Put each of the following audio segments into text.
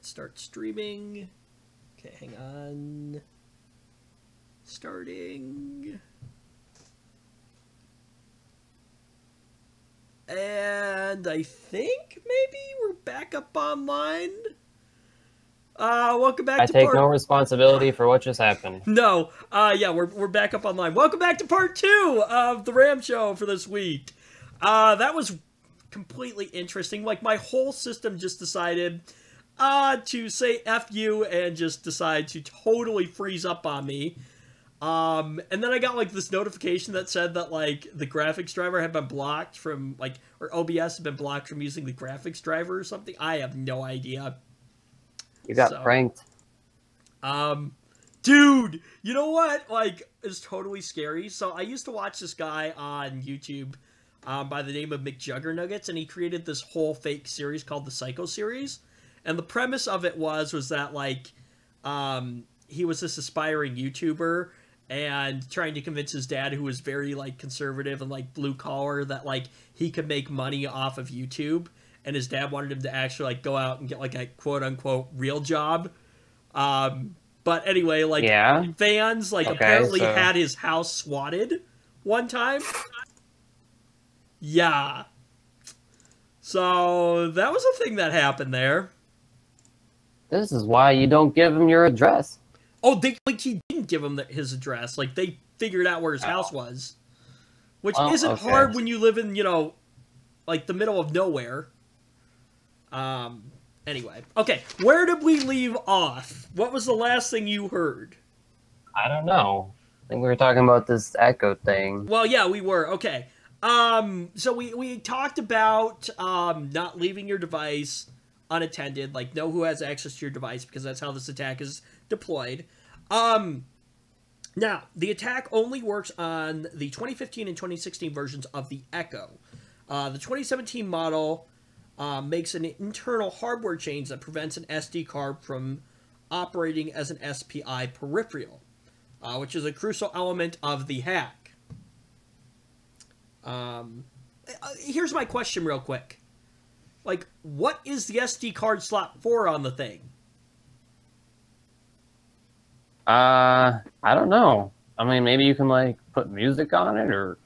hit start streaming. Okay, hang on. Starting. And I think maybe we're back up online. Welcome back I to take no responsibility for what just happened. No. Yeah, we're back up online. Welcome back to part 2 of the Ram Show for this week. That was completely interesting. Like, my whole system just decided to say F you and just decide to totally freeze up on me. And then I got, like, this notification that said that, like, the graphics driver had been blocked from, like, or OBS had been blocked from using the graphics driver or something. I have no idea. You got pranked. Dude, you know what? Like, it's totally scary. So I used to watch this guy on YouTube by the name of McJuggernuggets, and he created this whole fake series called the Psycho series. And the premise of it was that, like, he was this aspiring YouTuber and trying to convince his dad, who was very, like, conservative and, like, blue collar, that, like, he could make money off of YouTube. And his dad wanted him to actually, like, go out and get, like, a quote-unquote real job. But anyway, like, fans, like, apparently had his house swatted one time. Yeah. So, that was a thing that happened there. This is why you don't give him your address. Oh, he didn't give him his address. Like, they figured out where his house was. Which isn't hard when you live in, you know, like, the middle of nowhere. Anyway. Okay, where did we leave off? What was the last thing you heard? I don't know. I think we were talking about this Echo thing. Well, yeah, we were. Okay. So we talked about, not leaving your device unattended, like, know who has access to your device, because that's how this attack is deployed. Now, the attack only works on the 2015 and 2016 versions of the Echo. The 2017 model makes an internal hardware change that prevents an SD card from operating as an SPI peripheral, which is a crucial element of the hack. Here's my question real quick. Like, what is the SD card slot for on the thing? I don't know. I mean, maybe you can, like, put music on it or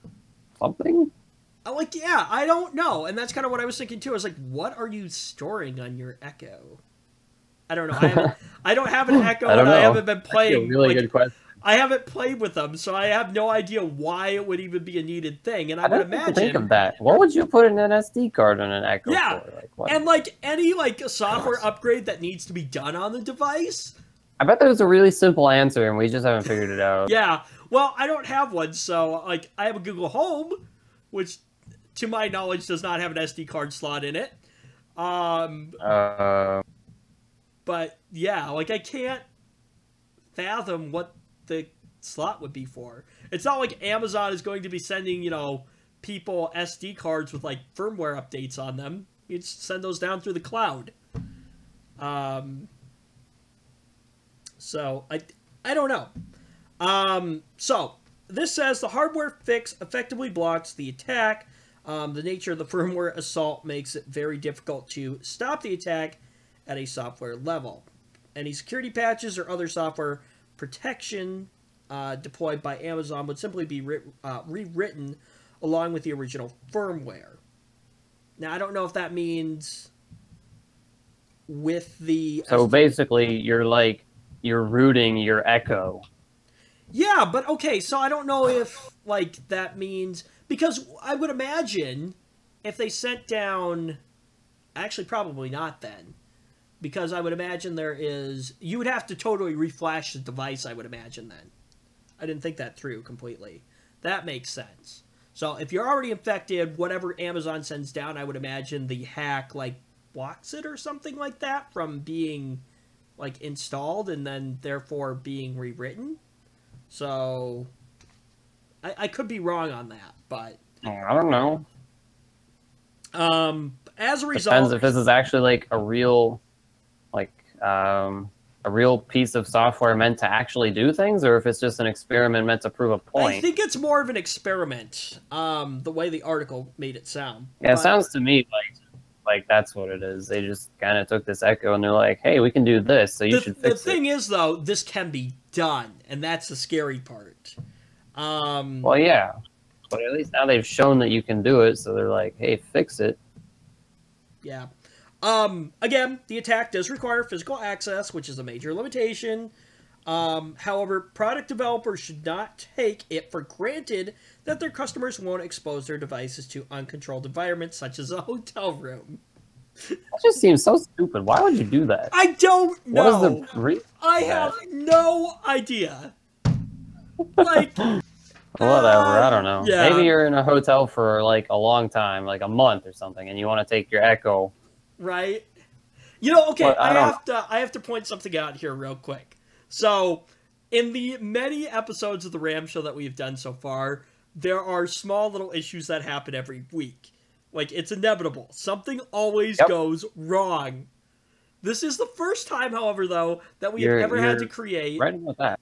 something? Like, yeah, I don't know. And that's kind of what I was thinking, too. I was like, what are you storing on your Echo? I don't know. I don't have an Echo, and I haven't been playing. That's a really good question. I haven't played with them, so I have no idea why it would even be a needed thing. And I would imagine... think of that. What would you put in an SD card on an Echo for? Like, what? And, like, any, like, software upgrade that needs to be done on the device... I bet there's a really simple answer, and we just haven't figured it out. Yeah. Well, I don't have one, so, like, I have a Google Home, which... to my knowledge, does not have an SD card slot in it. But, yeah, like, I can't fathom what the slot would be for. It's not like Amazon is going to be sending, you know, people SD cards with, like, firmware updates on them. You just send those down through the cloud. So, I don't know. So, this says the hardware fix effectively blocks the attack. The nature of the firmware assault makes it very difficult to stop the attack at a software level. Any security patches or other software protection deployed by Amazon would simply be rewritten along with the original firmware. Now, I don't know if that means with the... So basically, you're rooting your Echo. Yeah, but okay, so I don't know if, like, that means... Because I would imagine if they sent down... Actually, probably not then. Because I would imagine there is... You would have to totally reflash the device, I would imagine, then. I didn't think that through completely. That makes sense. So if you're already infected, whatever Amazon sends down, I would imagine the hack, like, blocks it or something like that from being, like, installed and then, therefore, being rewritten. So... I could be wrong on that, but... I don't know. As a result... Depends if this is actually, like, a real... Like, a real piece of software meant to actually do things, or if it's just an experiment meant to prove a point. I think it's more of an experiment, the way the article made it sound. Yeah, it sounds to me like that's what it is. They just kind of took this Echo and they're like, "Hey, we can do this, so you should fix it." The thing is, though, this can be done, and that's the scary part. Well, yeah, but at least now they've shown that you can do it, so they're like, "Hey, fix it." Yeah. Again, the attack does require physical access, which is a major limitation. However, product developers should not take it for granted that their customers won't expose their devices to uncontrolled environments such as a hotel room. That just seems so stupid. Why would you do that? I don't know. What is the reason? I have no idea. Like, whatever, I don't know. Yeah. Maybe you're in a hotel for like a long time, like a month or something, and you want to take your Echo. Right? You know, okay, But I have to point something out here real quick. So, in the many episodes of the Ram Show that we've done so far, there are small little issues that happen every week. Like, it's inevitable. Something always goes wrong. This is the first time, however, though, that we have ever had to create... Right about that.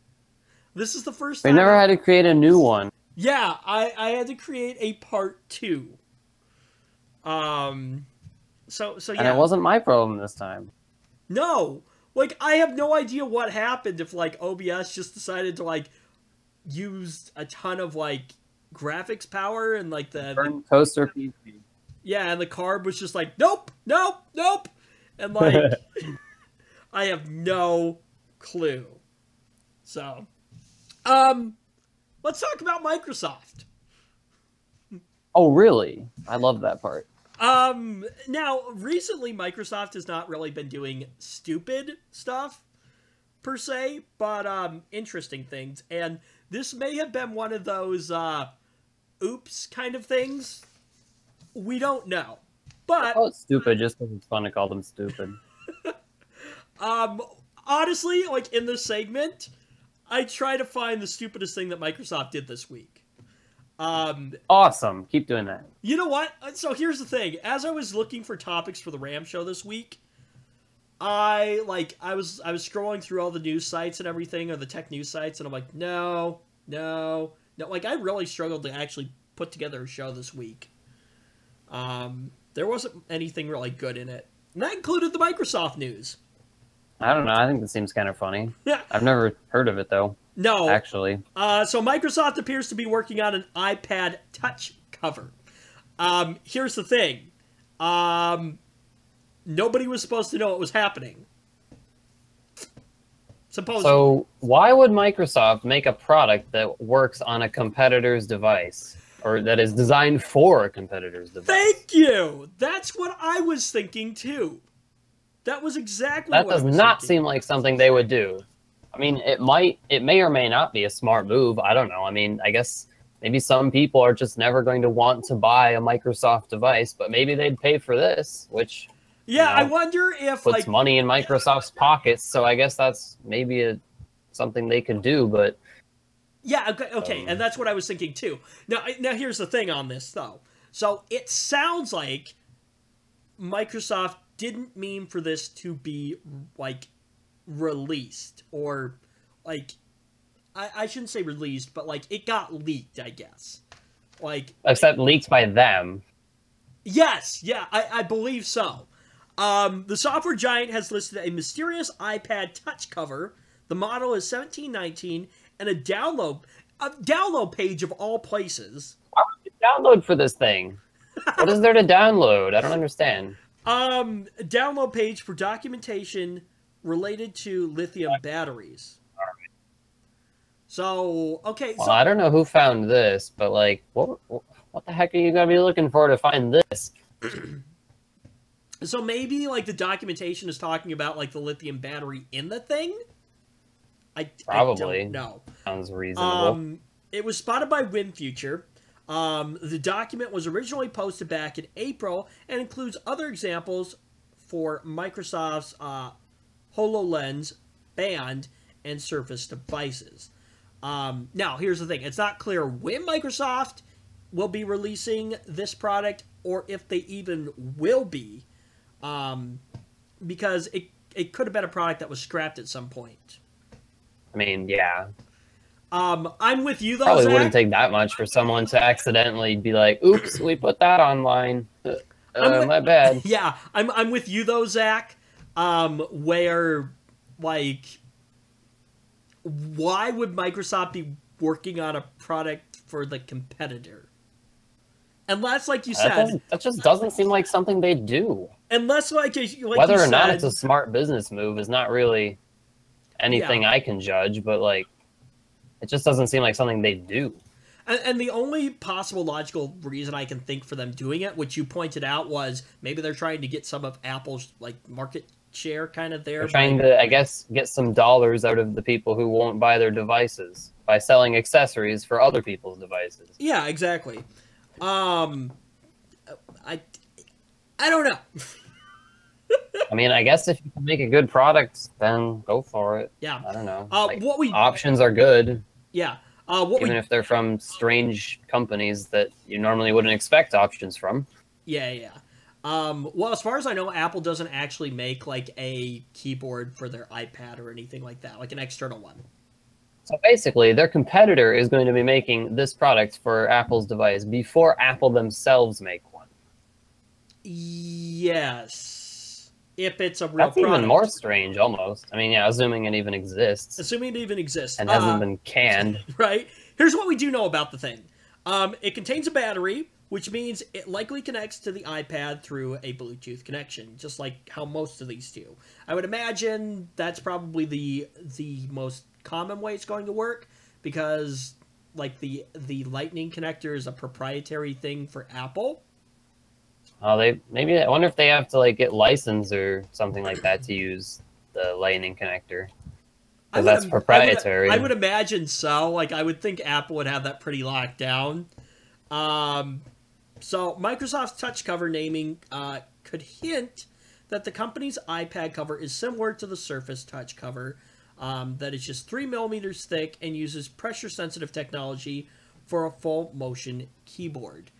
This is the first time... We never had to create a new one. Yeah, I had to create a part 2. So yeah. And it wasn't my problem this time. No! Like, I have no idea what happened if, like, OBS just decided to, like, use a ton of, like, graphics power and, like, the toaster PC. Yeah, and the carb was just like, nope, nope, nope! And, like, I have no clue. So, let's talk about Microsoft. Oh, really? I love that part. Now, recently, Microsoft has not really been doing stupid stuff, per se, but, interesting things, and this may have been one of those, oops kind of things. We don't know. But... Oh, it's stupid just because it's fun to call them stupid. Honestly, like, in this segment, I try to find the stupidest thing that Microsoft did this week. Awesome. Keep doing that. You know what? So here's the thing. As I was looking for topics for the Ram Show this week, I was scrolling through all the news sites and everything, or the tech news sites, and I'm like, no. Like, I really struggled to actually put together a show this week. There wasn't anything really good in it. And that included the Microsoft news. I don't know. I think it seems kind of funny. Yeah. I've never heard of it, though. No. Actually. So Microsoft appears to be working on an iPad Touch cover. Here's the thing. Nobody was supposed to know it was happening. Supposedly. So why would Microsoft make a product that works on a competitor's device? Or that is designed for a competitor's device? Thank you! That's what I was thinking, too. That was exactly what I was thinking. That does not seem like something they would do. I mean, it may or may not be a smart move. I don't know. I mean, I guess maybe some people are just never going to want to buy a Microsoft device, but maybe they'd pay for this, which... Yeah, I wonder if, puts like... money in Microsoft's pockets, so I guess that's maybe something they could do, but... Yeah, okay, and that's what I was thinking, too. Now, here's the thing on this, though. So, it sounds like Microsoft didn't mean for this to be, like, released, or, like, I shouldn't say released, but, like, it got leaked, I guess. Like... Except leaked by them. Yes, yeah, I believe so. The software giant has listed a mysterious iPad Touch cover. The model is $17.19, and a download page of all places. Why would you download for this thing? What is there to download? I don't understand. Download page for documentation related to lithium batteries. So, okay. Well, I don't know who found this, but, like, what the heck are you going to be looking for to find this? So maybe, like, the documentation is talking about, like, the lithium battery in the thing? Probably. I don't know. Sounds reasonable. It was spotted by WinFuture. The document was originally posted back in April and includes other examples for Microsoft's HoloLens, Band, and Surface devices. Now, here's the thing. It's not clear when Microsoft will be releasing this product or if they even will be, because it could have been a product that was scrapped at some point. I mean, yeah. I'm with you, though, Probably Zach. wouldn't take that much for someone to accidentally be like, oops, we put that online. My bad. Yeah, I'm with you though, Zach. Where like, why would Microsoft be working on a product for the competitor? Unless, like you said, That just doesn't seem like something they do. unless like Whether you or not said, it's a smart business move is not really anything Yeah. I can judge, but like, it just doesn't seem like something they do. And the only possible logical reason I can think for them doing it, which you pointed out, was maybe they're trying to get some of Apple's like market share kind of there. They're trying to, I guess, get some dollars out of the people who won't buy their devices by selling accessories for other people's devices. Yeah, exactly. I don't know. I mean, I guess if you can make a good product, then go for it. Yeah. I don't know. What we Options are good, yeah. What even we if they're from strange companies that you normally wouldn't expect options from. yeah. Well, as far as I know, Apple doesn't actually make like a keyboard for their iPad or anything like that, like an external one. So basically, their competitor is going to be making this product for Apple's device before Apple themselves make one. Yes. If it's a real That's product. even more strange, almost. I mean, yeah, assuming it even exists Assuming it even exists. and hasn't been canned. Right? Here's what we do know about the thing. It contains a battery, which means it likely connects to the iPad through a Bluetooth connection, just like how most of these do. I would imagine that's probably the most common way it's going to work, because like the Lightning connector is a proprietary thing for Apple. Oh, I wonder if they have to like get licensed or something like that to use the Lightning connector. Because that's proprietary. I would imagine so. Like, I would think Apple would have that pretty locked down. So Microsoft's touch cover naming could hint that the company's iPad cover is similar to the Surface touch cover, that is just 3 millimeters thick and uses pressure-sensitive technology for a full motion keyboard.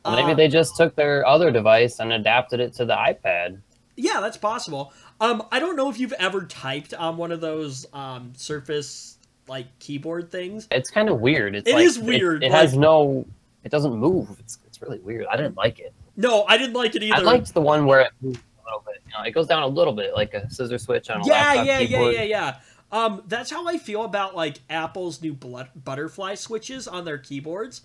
Maybe they just took their other device and adapted it to the iPad. Yeah, that's possible. I don't know if you've ever typed on one of those Surface like keyboard things. It's kind of weird. It is weird. It has no. It doesn't move. It's really weird. I didn't like it. No, I didn't like it either. I liked the one where it moves a little bit. You know, it goes down a little bit, like a scissor switch on a laptop keyboard. Yeah. That's how I feel about like Apple's new butterfly switches on their keyboards.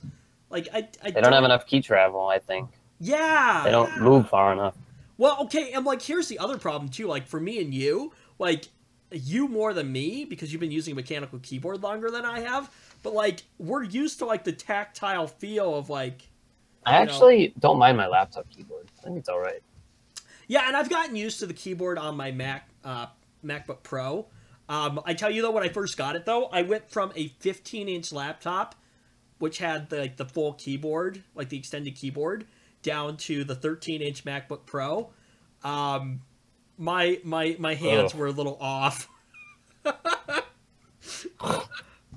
Like they don't have enough key travel, I think. Yeah. They don't move far enough. Well, okay, and like here's the other problem too. Like for me and you, like you more than me because you've been using a mechanical keyboard longer than I have. But like we're used to like the tactile feel of like. I actually don't mind my laptop keyboard. I think it's all right. Yeah, and I've gotten used to the keyboard on my MacBook Pro. I tell you though, when I first got it though, I went from a 15-inch laptop, which had the full keyboard, like the extended keyboard, down to the 13-inch MacBook Pro. My hands were a little off.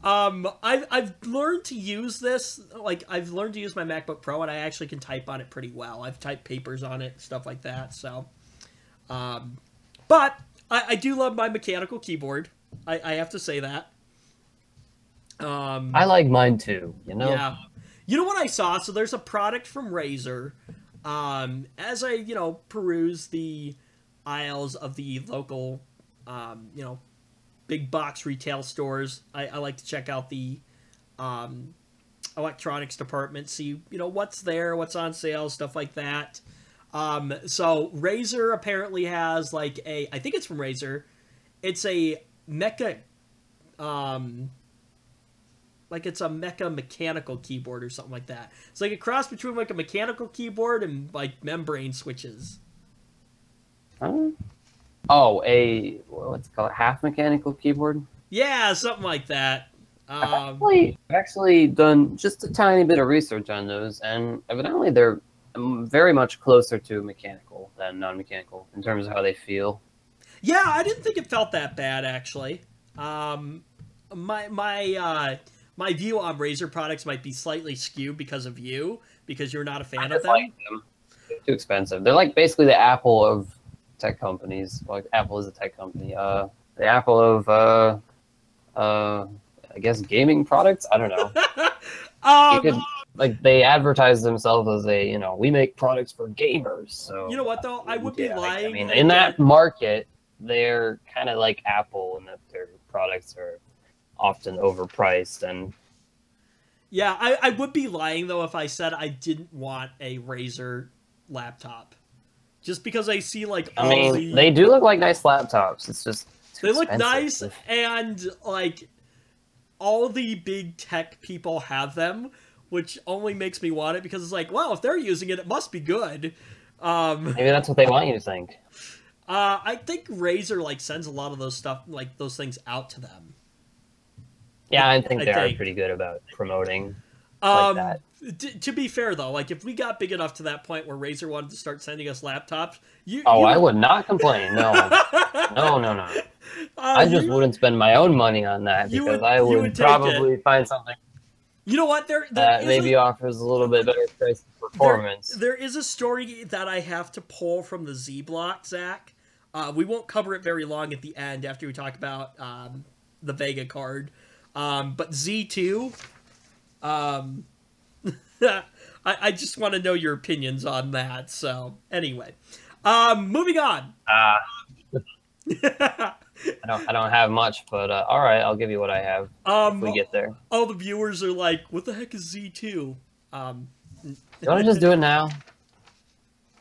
I've learned to use this. Like I've learned to use my MacBook Pro, and I actually can type on it pretty well. I've typed papers on it, stuff like that. So, but I do love my mechanical keyboard. I have to say that. I like mine too. You know. Yeah. You know what I saw? So there's a product from Razer. As I peruse the aisles of the local big box retail stores, I like to check out the electronics department, see what's there, what's on sale, stuff like that. So Razer apparently has I think it's from Razer. It's a mecha it's a mecha mechanical keyboard or something like that. It's like a cross between like a mechanical keyboard and like membrane switches. Oh, what's it called? Half mechanical keyboard? Yeah, something like that. I've actually done just a tiny bit of research on those, and evidently they're very much closer to mechanical than non-mechanical in terms of how they feel. Yeah, I didn't think it felt that bad actually. My view on Razer products might be slightly skewed because of you, because you're not a fan of them. Like them. They're too expensive. They're like basically the Apple of tech companies. Well, Apple is a tech company. The Apple of I guess gaming products. I don't know. like they advertise themselves as a, we make products for gamers. So You know what though? I would be lying. I mean, in that market, they're kind of like Apple in that their products are often overpriced. And yeah, I would be lying though if I said I didn't want a Razer laptop, just because I see like I mean, they do look like nice laptops. It's just they look nice, and like all the big tech people have them, which only makes me want it because it's like, well, if they're using it, it must be good. Maybe that's what they want you to think. I think Razer like sends a lot of those stuff, like those things, out to them. Yeah, I think they are pretty good about promoting like that. To be fair though, like if we got big enough to that point where Razer wanted to start sending us laptops, I would not complain. No, no. I just wouldn't spend my own money on that because I would probably find something. You know what? That maybe offers a little bit better price performance. There is a story that I have to pull from the Z Block, Zach. We won't cover it very long at the end after we talk about the Vega card. But Z2, I just want to know your opinions on that. So anyway, moving on. I don't have much, but all right, I'll give you what I have if we get there. All the viewers are like, "What the heck is Z2?" You want to just do it now?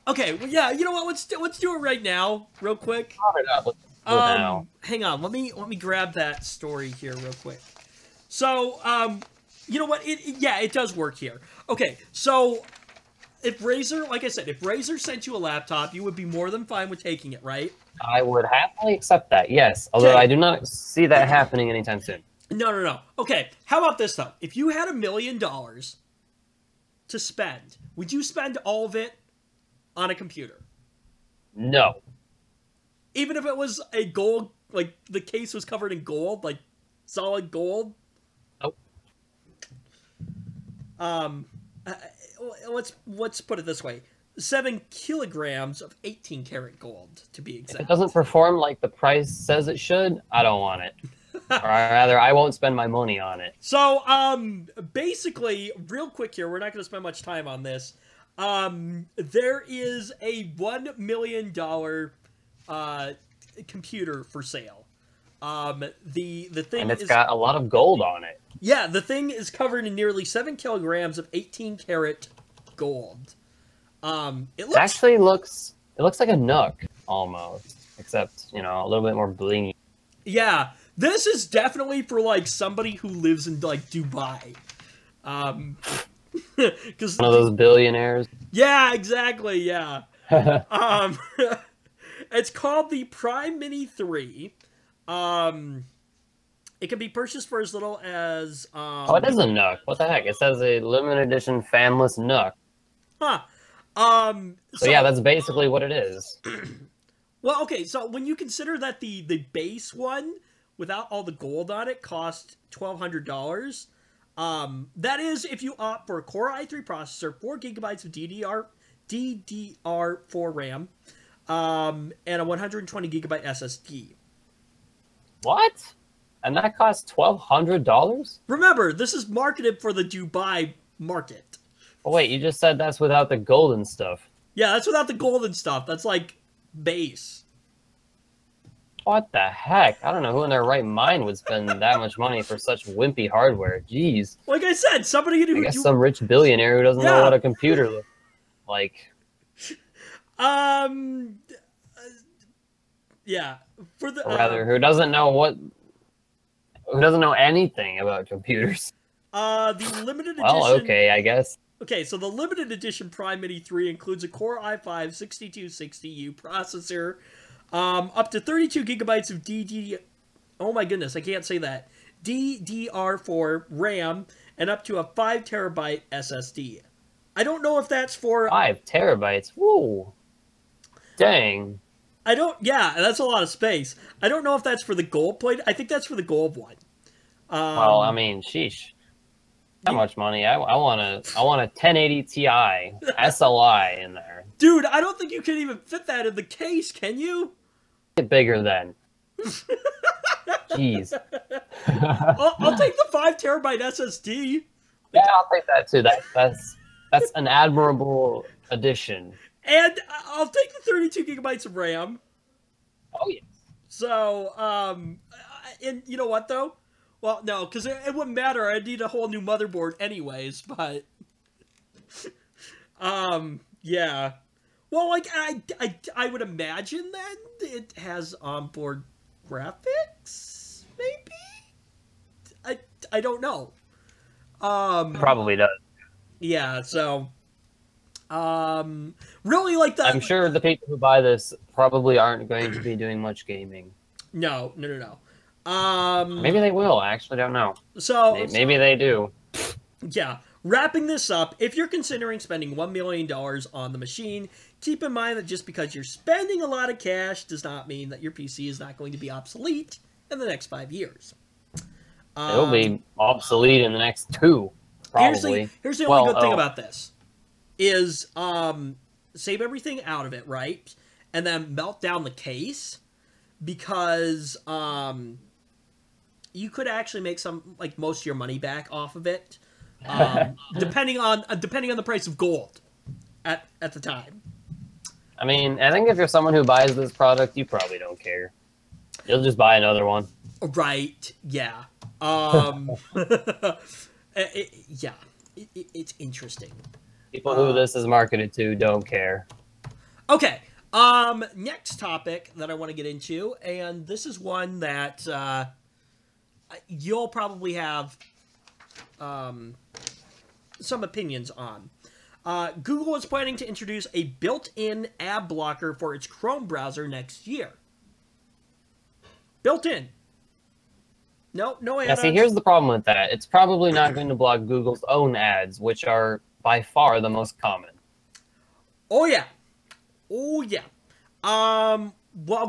Okay, well, yeah. You know what? Let's do it right now, real quick. Let's do it now. Hang on. Let me grab that story here real quick. So, you know what? It does work here. Okay, so if Razer, like I said, if Razer sent you a laptop, you would be more than fine with taking it, right? I would happily accept that, yes. Although I do not see that happening anytime soon. No. Okay, how about this, though? If you had $1 million to spend, would you spend all of it on a computer? No. Even if it was a gold, like the case was covered in gold, like solid gold? Nope. Let's put it this way. 7 kilograms of 18 karat gold, to be exact. If it doesn't perform like the price says it should, I don't want it. Or rather, I won't spend my money on it. So, basically, real quick here, we're not going to spend much time on this. There is a $1 million computer for sale. The thing and it's got a lot of gold on it. Yeah, the thing is covered in nearly 7 kilograms of 18 karat gold. It looks like a Nook almost, except a little bit more blingy. Yeah, this is definitely for like somebody who lives in like Dubai. Because one of those billionaires. Yeah, exactly. Yeah. It's called the Prime Mini 3. It can be purchased for as little as oh, it is a Nook. What the heck? It says a limited edition fanless Nook. Huh. So yeah, that's basically what it is. Well, okay, so when you consider that the base one without all the gold on it cost $1,200, that is if you opt for a Core i3 processor, 4 gigabytes of DDR4 RAM, and a 120 gigabyte SSD. What? And that costs $1,200? Remember, this is marketed for the Dubai market. Oh wait, you just said that's without the golden stuff. Yeah, that's without the golden stuff. That's like base. What the heck? I don't know who in their right mind would spend that much money for such wimpy hardware. Jeez. Like I said, somebody who... I guess some rich billionaire who doesn't know what a computer looks like. Yeah. For the, or rather, who doesn't know anything about computers. The limited edition... Well, okay, I guess. Okay, so the limited edition Prime Mini 3 includes a Core i5-6260U processor, up to 32 gigabytes of oh my goodness, I can't say that. DDR4 RAM, and up to a 5 terabyte SSD. I don't know if that's for... 5 terabytes? Whoa. Dang. Yeah, that's a lot of space. I don't know if that's for the gold plate. I think that's for the gold one. Well, I mean, sheesh. That much money. I want a 1080 Ti SLI in there. Dude, I don't think you can even fit that in the case, can you? Get bigger then. Jeez. I'll take the 5 terabyte SSD. Yeah, I'll take that too. That's an admirable addition. And I'll take the 32 gigabytes of RAM. Oh yes. So, and you know what though? Well, no, because it wouldn't matter. I'd need a whole new motherboard anyways. But, yeah. Well, like I would imagine then it has onboard graphics. Maybe. I don't know. Probably does. Yeah. So, really like that. I'm sure the people who buy this probably aren't going to be doing much gaming. No. Maybe they will. I actually don't know. So maybe they do. Yeah. Wrapping this up, if you're considering spending $1 million on the machine, keep in mind that just because you're spending a lot of cash does not mean that your PC is not going to be obsolete in the next 5 years. It'll be obsolete in the next 2, probably. Here's the only good thing about this. Is save everything out of it, right? And then melt down the case, because you could actually make most of your money back off of it, depending on the price of gold at the time. I mean, I think if you're someone who buys this product, you probably don't care. You'll just buy another one. Right? Yeah. It's interesting. People who this is marketed to don't care. Okay. Next topic that I want to get into, and this is one that you'll probably have some opinions on. Google is planning to introduce a built-in ad blocker for its Chrome browser next year. Built-in. No add-ons. Yeah, see, here's the problem with that. It's probably not going to block Google's own ads, which are by far the most common. Oh yeah. While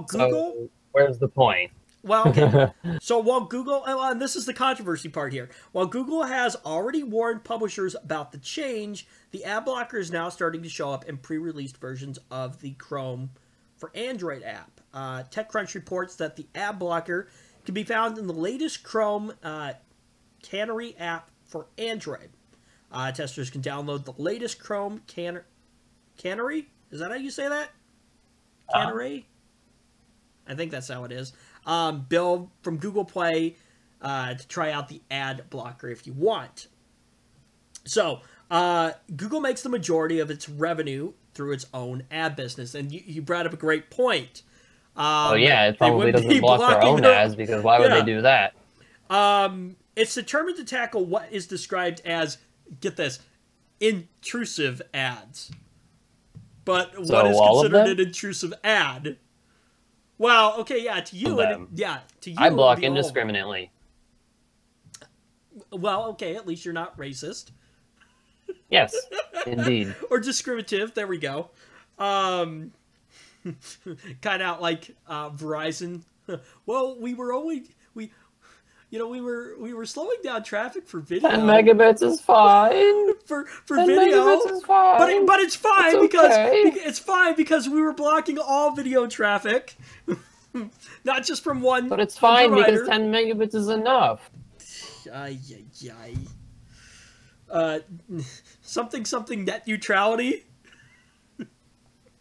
Google... So, where's the point? Well, okay. So while Google... And this is the controversy part here. While Google has already warned publishers about the change, the ad blocker is now starting to show up in pre-released versions of the Chrome for Android app. TechCrunch reports that the ad blocker can be found in the latest Chrome Canary app for Android. Testers can download the latest Chrome Canary? Is that how you say that? Canary? I think that's how it is. Build from Google Play to try out the ad blocker if you want. So, Google makes the majority of its revenue through its own ad business. And you brought up a great point. It probably doesn't block their own ads, because why would they do that? It's determined to tackle what is described as, get this, intrusive ads. But so what is considered an intrusive ad? Well, okay, yeah, to you, to you, I block indiscriminately. Well, okay, at least you're not racist. Yes, indeed. Or discriminative. There we go. Kind of like Verizon. Well, we were slowing down traffic for video. 10 megabits is fine. For 10 video, megabits is fine. but it's fine It's okay. because we were blocking all video traffic, not just from one. But it's fine provider. because 10 megabits is enough. Something net neutrality.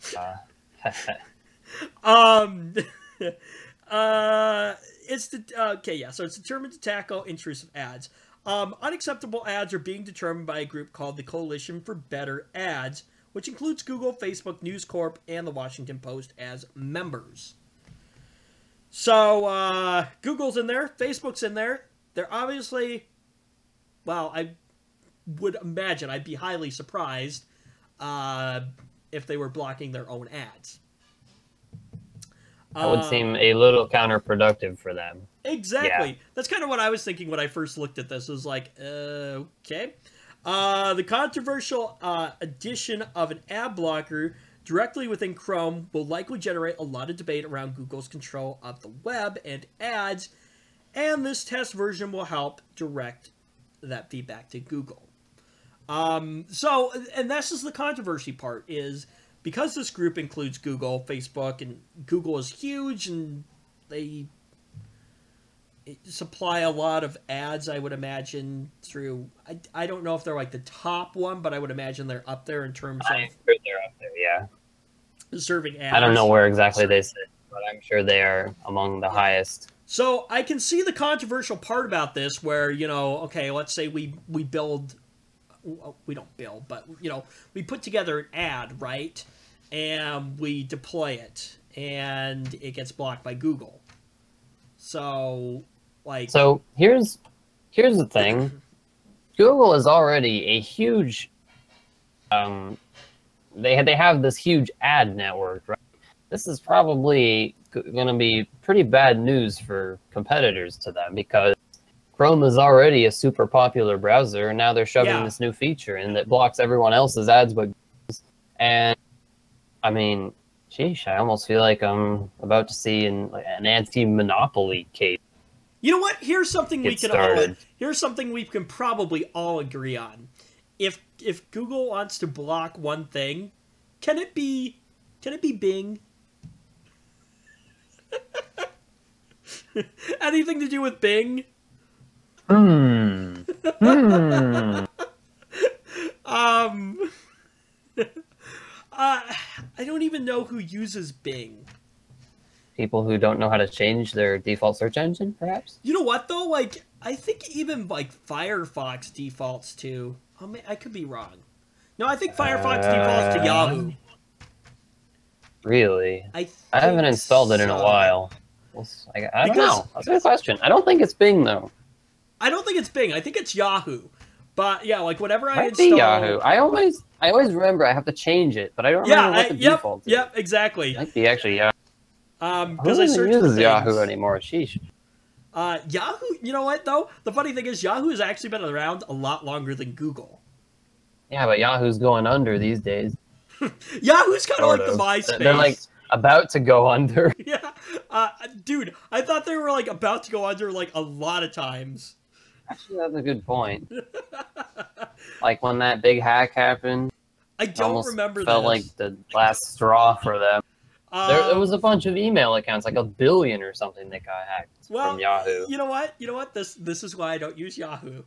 So it's determined to tackle intrusive ads. Unacceptable ads are being determined by a group called the Coalition for Better Ads, which includes Google, Facebook, News Corp, and the Washington Post as members. So, Google's in there, Facebook's in there. They're obviously, well, I would imagine, I'd be highly surprised if they were blocking their own ads. That would seem a little counterproductive for them. Exactly. Yeah. That's kind of what I was thinking when I first looked at this. It was like, okay. The controversial addition of an ad blocker directly within Chrome will likely generate a lot of debate around Google's control of the web and ads, and this test version will help direct that feedback to Google. And this is the controversy part, is because this group includes Google, Facebook, and Google is huge, and they supply a lot of ads, I would imagine, through... I don't know if they're like the top one, but I would imagine they're up there in terms I'm of sure they're up there, yeah. serving ads. I don't know where exactly they sit, but I'm sure they are among the highest. So I can see the controversial part about this where, you know, okay, let's say we build... We don't build, but, you know, we put together an ad, right? And we deploy it, and it gets blocked by Google. So, like... So here's the thing. Google is already a huge... They have this huge ad network, right? This is probably going to be pretty bad news for competitors to them, because Chrome is already a super popular browser, and now they're shoving this new feature in that blocks everyone else's ads but Google's. And I mean, sheesh, I almost feel like I'm about to see an anti-monopoly case. You know what? Here's something here's something we can probably all agree on. If Google wants to block one thing, can it be Bing? Anything to do with Bing? I don't even know who uses Bing. People who don't know how to change their default search engine, perhaps? You know what, though? Like, I think even, like, Firefox defaults to... Oh, man, I could be wrong. No, I think Firefox defaults to Yahoo. Really? I haven't installed it in a while. I don't know. That's a good question. I don't think it's Bing, though. I don't think it's Bing. I think it's Yahoo. But, yeah, like, whenever I install... Might be Yahoo. I always remember I have to change it, but I don't remember what the default is. Yep, exactly. It might be actually Yahoo. Because I searched uses Yahoo anymore. Sheesh. Yahoo, you know what, though? The funny thing is Yahoo has actually been around a lot longer than Google. Yeah, but Yahoo's going under these days. Yahoo's kind of like the MySpace. They're, like, about to go under. Yeah. Dude, I thought they were, like, about to go under, like, a lot of times. Actually, that's a good point. Like, when that big hack happened... I don't remember that. Felt like the last straw for them. There was a bunch of email accounts, like 1 billion or something, that got hacked from Yahoo. You know what? This is why I don't use Yahoo.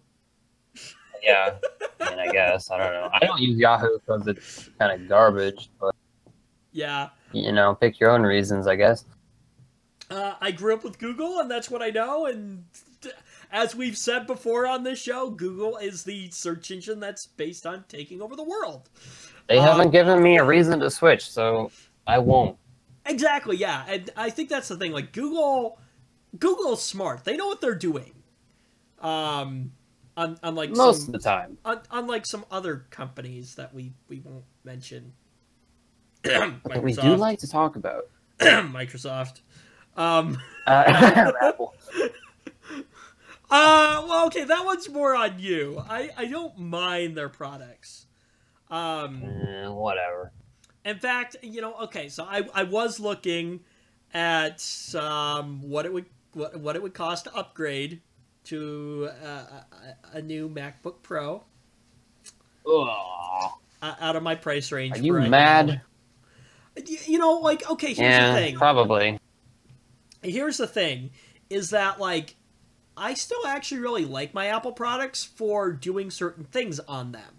Yeah, I mean, I guess. I don't know. I don't use Yahoo because it's kind of garbage, but... Yeah. You know, pick your own reasons, I guess. I grew up with Google, and that's what I know, and... As we've said before on this show, Google is the search engine that's based on taking over the world. They haven't given me a reason to switch, so I won't. Exactly, yeah. And I think that's the thing. Like, Google's smart. They know what they're doing. Unlike most of the time. Unlike some other companies that we won't mention. That we do like to talk about. Microsoft. Apple. Well, okay, that one's more on you. I don't mind their products. Whatever. In fact, you know, okay, so I was looking at what it would cost to upgrade to a new MacBook Pro. Out of my price range. Are you mad? You know, like, okay, here's the thing. Probably. Here's the thing, is that, like, I still actually really like my Apple products for doing certain things on them.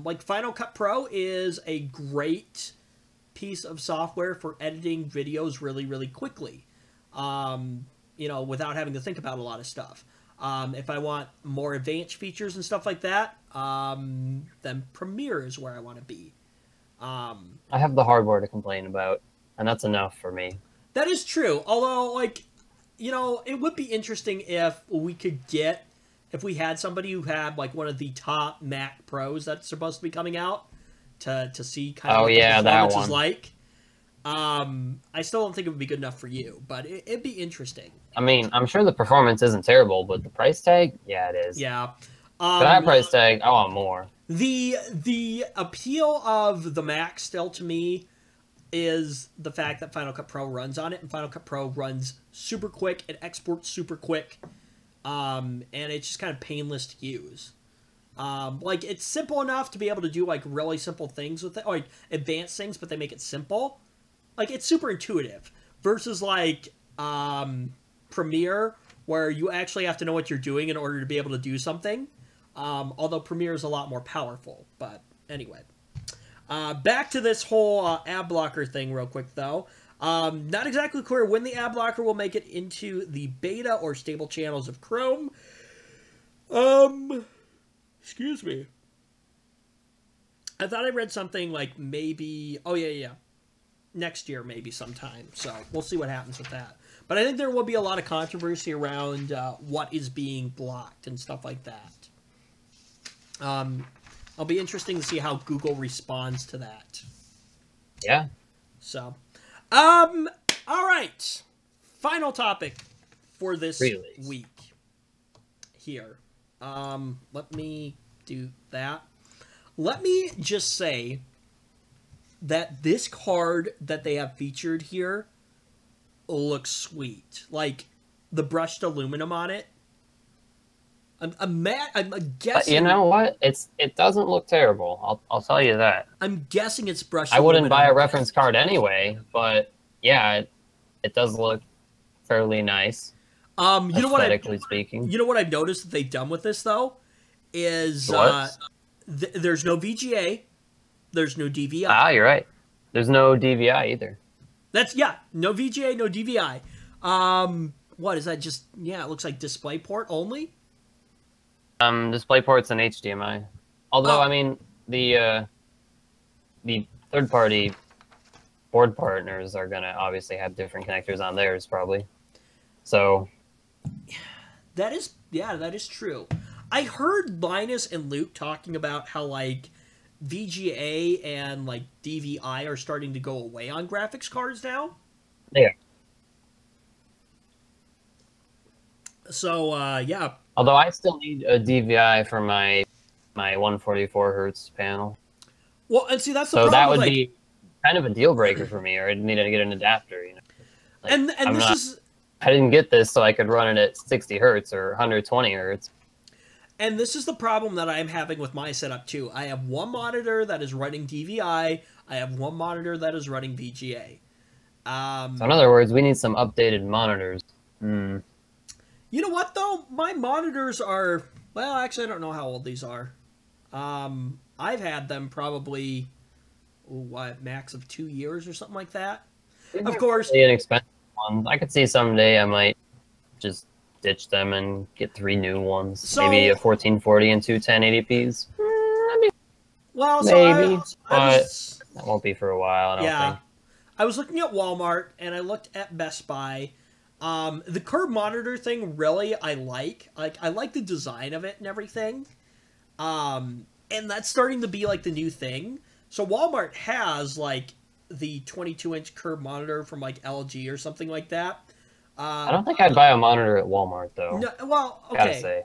Like Final Cut Pro is a great piece of software for editing videos really, really quickly. You know, without having to think about a lot of stuff. If I want more advanced features and stuff like that, then Premiere is where I want to be. I have the hardware to complain about, and that's enough for me. That is true. Although, like, you know, it would be interesting if we could get, if we had somebody who had, like, one of the top Mac Pros that's supposed to be coming out to see kind of what the performance is like. I still don't think it would be good enough for you, but it'd be interesting. I mean, I'm sure the performance isn't terrible, but the price tag, yeah, it is. Yeah. For that price tag, I want more. The appeal of the Mac still to me is the fact that Final Cut Pro runs on it, and Final Cut Pro runs super quick, it exports super quick, and it's just kind of painless to use. Like, it's simple enough to be able to do, like, really simple things with it, or, like, advanced things, but they make it simple. Like, it's super intuitive, versus, like, Premiere, where you actually have to know what you're doing in order to be able to do something. Although Premiere is a lot more powerful. But anyway. Back to this whole ad blocker thing real quick, though. Not exactly clear when the ad blocker will make it into the beta or stable channels of Chrome. Excuse me. I thought I read something like maybe... Oh, yeah. Next year, maybe sometime. So we'll see what happens with that. But I think there will be a lot of controversy around what is being blocked and stuff like that. It'll be interesting to see how Google responds to that. Yeah. So, all right. Final topic for this week here. Let me do that. Let me just say that this card that they have featured here looks sweet. Like, the brushed aluminum on it. I'm guessing... You know what? It doesn't look terrible. I'll tell you that. I'm guessing it's brushed I aluminum. wouldn't buy a reference card anyway, but yeah, it does look fairly nice. You know what? Aesthetically speaking. You know what I've noticed that they've done with this though is there's no VGA, there's no DVI. Ah, you're right. There's no DVI either. No VGA, no DVI. What is that? Just it looks like DisplayPort only. DisplayPort's and HDMI. Although I mean the third-party board partners are gonna obviously have different connectors on theirs probably. So that is true. I heard Linus and Luke talking about how like VGA and like DVI are starting to go away on graphics cards now. Yeah. So yeah. Although I still need a DVI for my 144 hertz panel. Well, and see that's the so problem. That would be kind of a deal breaker for me, or I'd need to get an adapter. You know. Like, I didn't get this so I could run it at 60 hertz or 120 hertz. And this is the problem that I'm having with my setup too. I have one monitor that is running DVI. I have one monitor that is running VGA. So in other words, we need some updated monitors. You know what though? My monitors are, well, actually I don't know how old these are. I've had them probably, max of 2 years or something like that. Of course. Really inexpensive ones. I could see someday I might just ditch them and get 3 new ones. So, maybe a 1440 and two 1080p's. Well, maybe, but that won't be for a while, I don't think. I was looking at Walmart and I looked at Best Buy. The curved monitor thing, really, I like. I like the design of it and everything. And that's starting to be, like, the new thing. So Walmart has, like, the 22-inch curved monitor from, like, LG or something like that. I don't think I'd buy a monitor at Walmart, though. No, well, okay. Gotta say.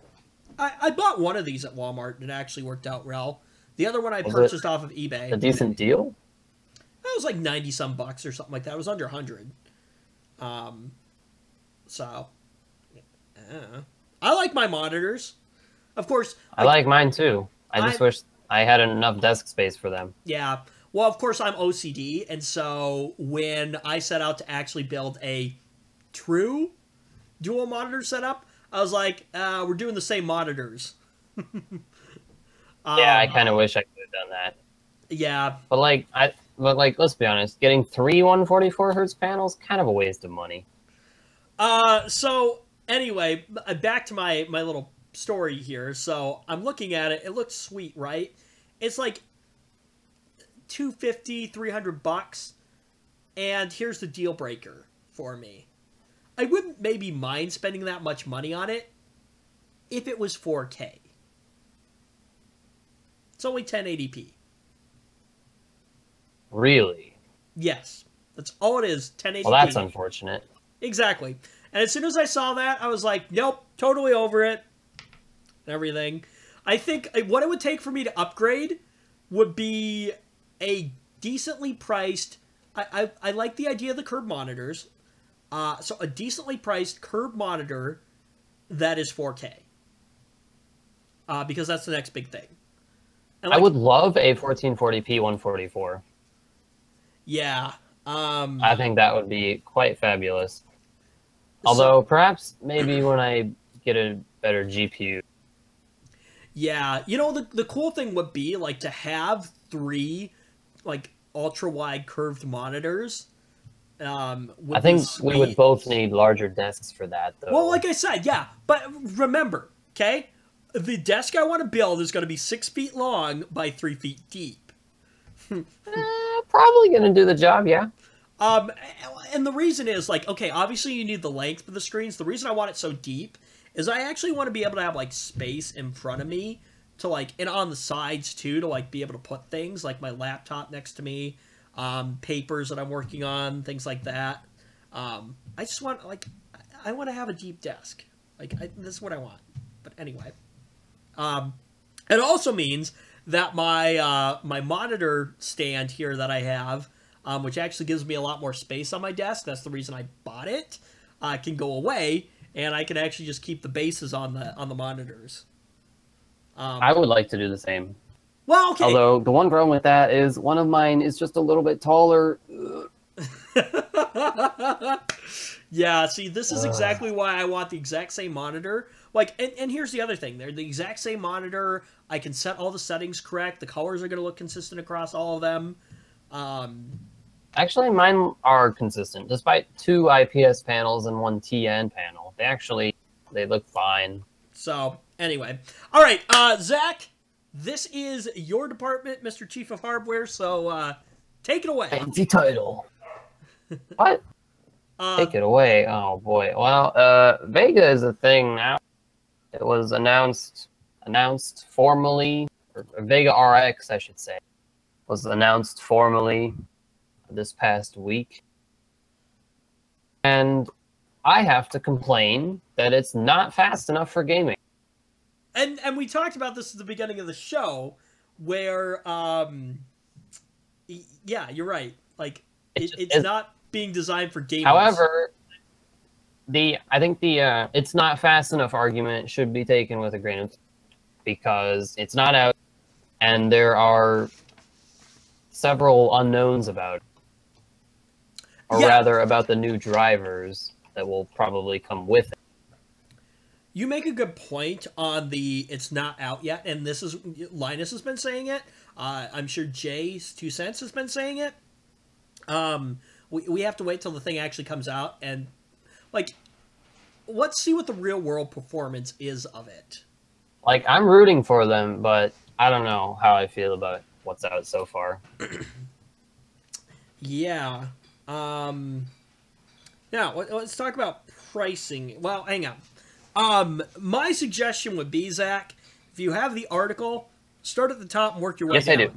I bought one of these at Walmart and it actually worked out well. The other one I purchased off of eBay. A decent deal? It was like 90-some bucks or something like that. It was under 100. So, I like my monitors. Of course, I like mine too. I just wish I had enough desk space for them. Yeah. Well, of course, I'm OCD, and so when I set out to actually build a true dual monitor setup, I was like, we're doing the same monitors. Yeah, I kind of wish I could have done that. Yeah. But let's be honest, getting 3 144 hertz panels kind of a waste of money. So anyway, back to my little story here. So I'm looking at it. It looks sweet, right? It's like $250, $300, and here's the deal breaker for me. I wouldn't maybe mind spending that much money on it if it was 4K. It's only 1080p. Really? Yes. That's all it is, 1080p. Well, that's unfortunate. Exactly. And as soon as I saw that, I was like, nope, totally over it. And everything. I think what it would take for me to upgrade would be a decently priced... I like the idea of the curved monitors. So a decently priced curved monitor that is 4K. Because that's the next big thing. And I would love a 1440p 144. Yeah. I think that would be quite fabulous. Although perhaps maybe when I get a better GPU. Yeah, the cool thing would be like to have 3 like ultra wide curved monitors. I think we would both need larger desks for that, though. Well, like I said, yeah, but remember, okay, the desk I want to build is going to be 6 feet long by 3 feet deep. Probably gonna do the job, yeah. And the reason is like, okay, obviously you need the length of the screens. The reason I want it so deep is I actually want to be able to have like space in front of me to like, and on the sides too, to like be able to put things like my laptop next to me, papers that I'm working on, things like that. I just want like, I want to have a deep desk. Like this is what I want. But anyway, it also means that my my monitor stand here that I have, which actually gives me a lot more space on my desk. That's the reason I bought it. Can go away, and I can actually just keep the bases on the monitors. I would like to do the same. Well, okay. Although the one problem with that is one of mine is just a little bit taller. Yeah, see, this is exactly why I want the exact same monitor. Like, and here's the other thing. They're the exact same monitor. I can set all the settings correct. The colors are going to look consistent across all of them. Actually, mine are consistent. Despite 2 IPS panels and 1 TN panel, they look fine. So, anyway. All right, Zach, this is your department, Mr. Chief of Hardware, so take it away. Fancy title. What? Take it away. Oh, boy. Well, Vega is a thing now. It was announced formally, or Vega RX, I should say, was announced formally this past week. And I have to complain that it's not fast enough for gaming. And we talked about this at the beginning of the show, where, yeah, you're right. Like, it's not being designed for gamers. However, I think the it's not fast enough argument should be taken with a grain of salt, because it's not out, and there are several unknowns about it. Or rather, about the new drivers that will probably come with it. You make a good point on the it's not out yet, and this is Linus has been saying it. I'm sure Jay's 2 cents has been saying it. We have to wait till the thing actually comes out, and like, let's see what the real world performance is of it. Like, I'm rooting for them, but I don't know how I feel about what's out so far. Yeah. Now let's talk about pricing. Well, hang on. My suggestion would be, Zach, if you have the article, start at the top and work your way down. Yes,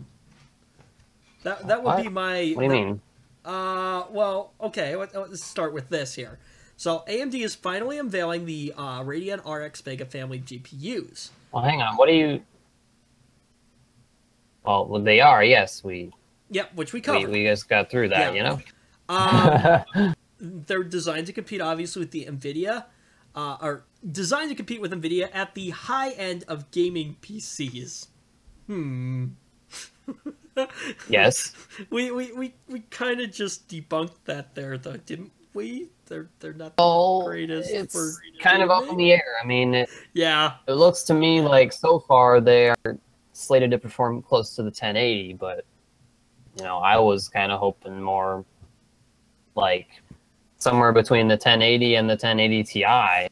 I do. That would be my... What do you mean? Well, okay, let's start with this here. So, AMD is finally unveiling the Radeon RX Vega family GPUs. Well, hang on. What do you... Well, they are, yes. Yep, which we covered. We just got through that, you know? They're designed to compete, obviously, with the NVIDIA, or designed to compete with NVIDIA at the high end of gaming PCs. Yes. We kind of just debunked that there, though, didn't we? They're not the greatest. It's for kind of up in the air. I mean, it looks to me like so far they are slated to perform close to the 1080, but you know, I was kind of hoping more like somewhere between the 1080 and the 1080 Ti.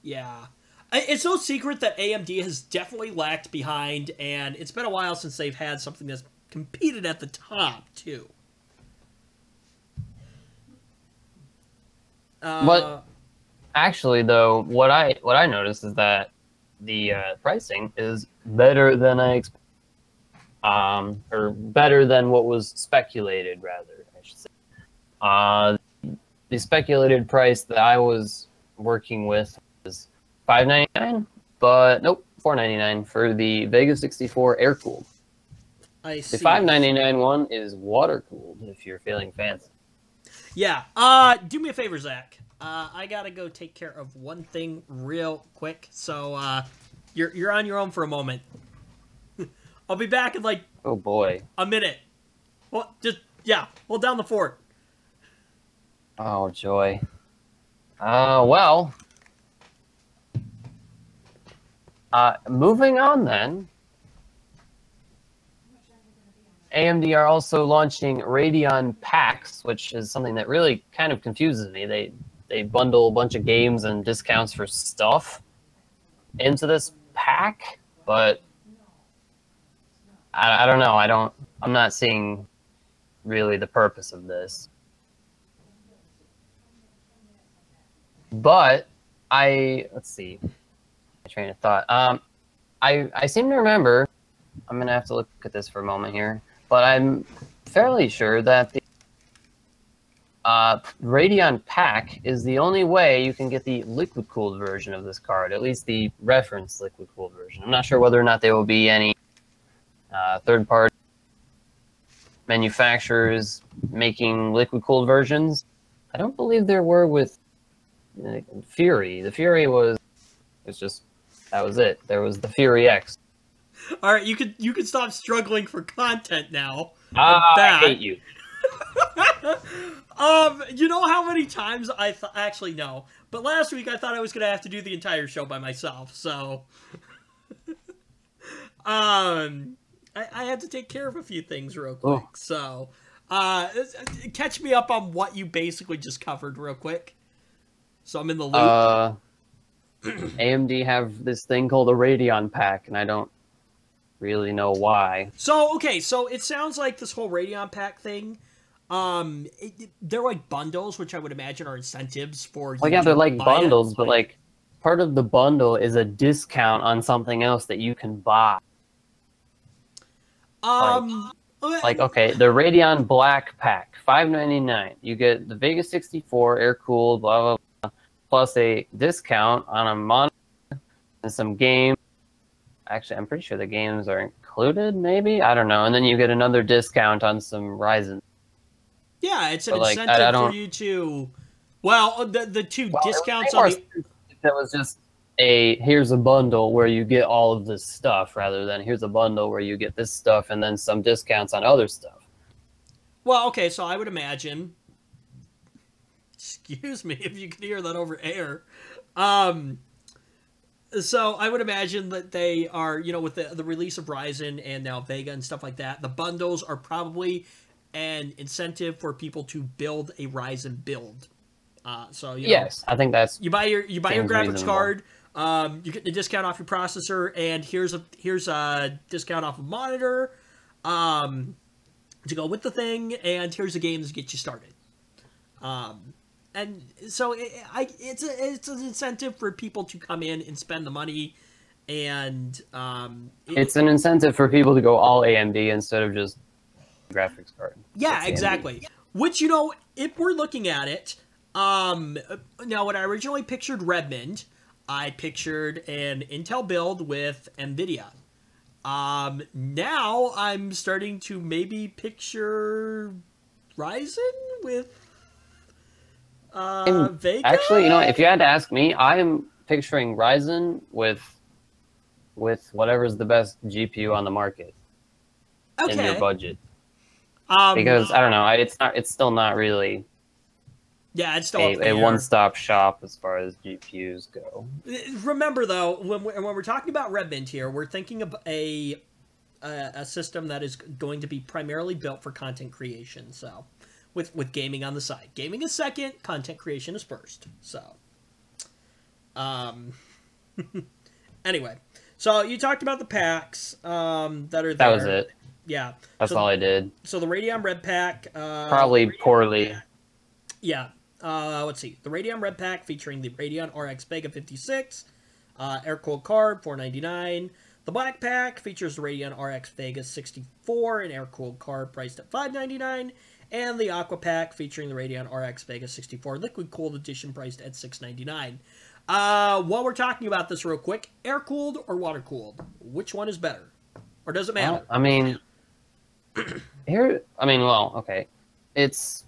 Yeah. It's no secret that AMD has definitely lagged behind, and it's been a while since they've had something that's competed at the top, too. But actually, though, what I noticed is that the pricing is better than I expected. Or better than what was speculated, rather, I should say. The speculated price that I was working with was $599, but nope, $499 for the Vega 64 air-cooled. I see. The $599 one is water-cooled, if you're feeling fancy. Yeah. Do me a favor, Zach. I gotta go take care of one thing real quick, so you're on your own for a moment. I'll be back in like a minute. Well, hold down the fort. Oh joy. Well, moving on then. AMD are also launching Radeon Packs, which is something that really kind of confuses me. They bundle a bunch of games and discounts for stuff into this pack, but I don't know. I'm not seeing really the purpose of this. But let's see. My train of thought. I seem to remember. I'm gonna have to look at this for a moment here, but I'm fairly sure that the Radeon Pack is the only way you can get the liquid-cooled version of this card, at least the reference liquid-cooled version. I'm not sure whether or not there will be any third-party manufacturers making liquid-cooled versions. I don't believe there were with Fury. The Fury that was it. There was the Fury X. All right, you could stop struggling for content now. I hate you. You know how many times actually no, but last week I thought I was gonna have to do the entire show by myself, so I had to take care of a few things real quick. Oh. So catch me up on what you basically just covered real quick, so I'm in the loop. AMD have this thing called a Radeon Pack, and I don't really know why. So okay, so it sounds like this whole Radeon Pack thing. They're like bundles, which I would imagine are incentives for. Well, yeah, they're like bundles, but like part of the bundle is a discount on something else that you can buy. Like okay, the Radeon Black Pack, $5.99. You get the Vega 64 air cooled, blah blah blah, plus a discount on a monitor and some games. Actually, I'm pretty sure the games are included. Maybe, I don't know. And then you get another discount on some Ryzen. Yeah, it's an incentive for you to. Well, the two discounts on the. That was just here's a bundle where you get all of this stuff, rather than here's a bundle where you get this stuff and then some discounts on other stuff. Well, okay, so I would imagine. Excuse me if you can hear that over air. So I would imagine that they are, with the release of Ryzen and now Vega and stuff like that, the bundles are probably an incentive for people to build a Ryzen build. So yes, I think that's you buy your graphics reasonable. Card, you get the discount off your processor, and here's a discount off a monitor to go with the thing, and here's the games to get you started. And so it's an incentive for people to come in and spend the money, and it's an incentive for people to go all AMD instead of just graphics card. Yeah, exactly. Which if we're looking at it, now when I originally pictured Redmond, I pictured an Intel build with NVIDIA. Now I'm starting to maybe picture Ryzen with Vega? Actually, if you had to ask me, I'm picturing Ryzen with whatever's the best GPU on the market in your budget. Because I don't know, it's still not really. Yeah, it's still a one-stop shop as far as GPUs go. Remember though, when we're talking about Redmond here, we're thinking of a system that is going to be primarily built for content creation. So. With gaming on the side. Gaming is second, content creation is first. So, anyway. So, you talked about the packs that are there. That was it. Yeah. That's all I did. So, the Radeon Red Pack... probably poorly. Yeah. Let's see. The Radeon Red Pack featuring the Radeon RX Vega 56, air-cooled card, $499. The Black Pack features the Radeon RX Vega 64, an air-cooled card priced at $599. And the Aqua Pack featuring the Radeon RX Vega 64 Liquid Cooled Edition priced at $699. While we're talking about this real quick, air cooled or water cooled? Which one is better? Or does it matter? Well, I mean, okay. It's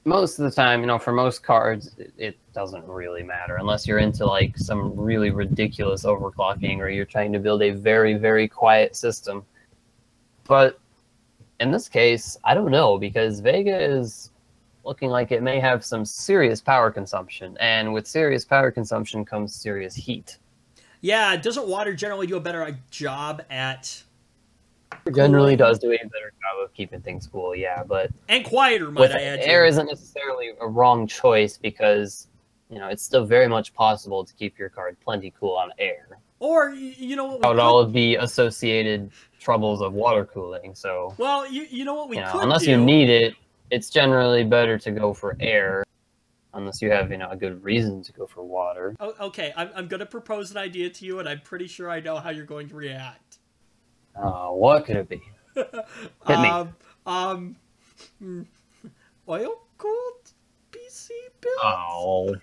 most of the time, for most cards, it doesn't really matter unless you're into like some really ridiculous overclocking or you're trying to build a very, very quiet system. But in this case, I don't know, because Vega is looking like it may have some serious power consumption, and with serious power consumption comes serious heat. Yeah, doesn't water generally do a better job at It generally cooling? does do a better job of keeping things cool, yeah, but And quieter, might with I add. air Too. isn't necessarily a wrong choice because, you know, it's still very much possible to keep your card plenty cool on air. Or, you know what we Without could... all of the associated troubles of water cooling, so... Well, you know what we could unless do? you need it, it's generally better to go for air, unless you have, a good reason to go for water. Oh, okay, I'm going to propose an idea to you, and I'm pretty sure I know how you're going to react. What could it be? Hit me. Oil-cooled PC builds? Oh.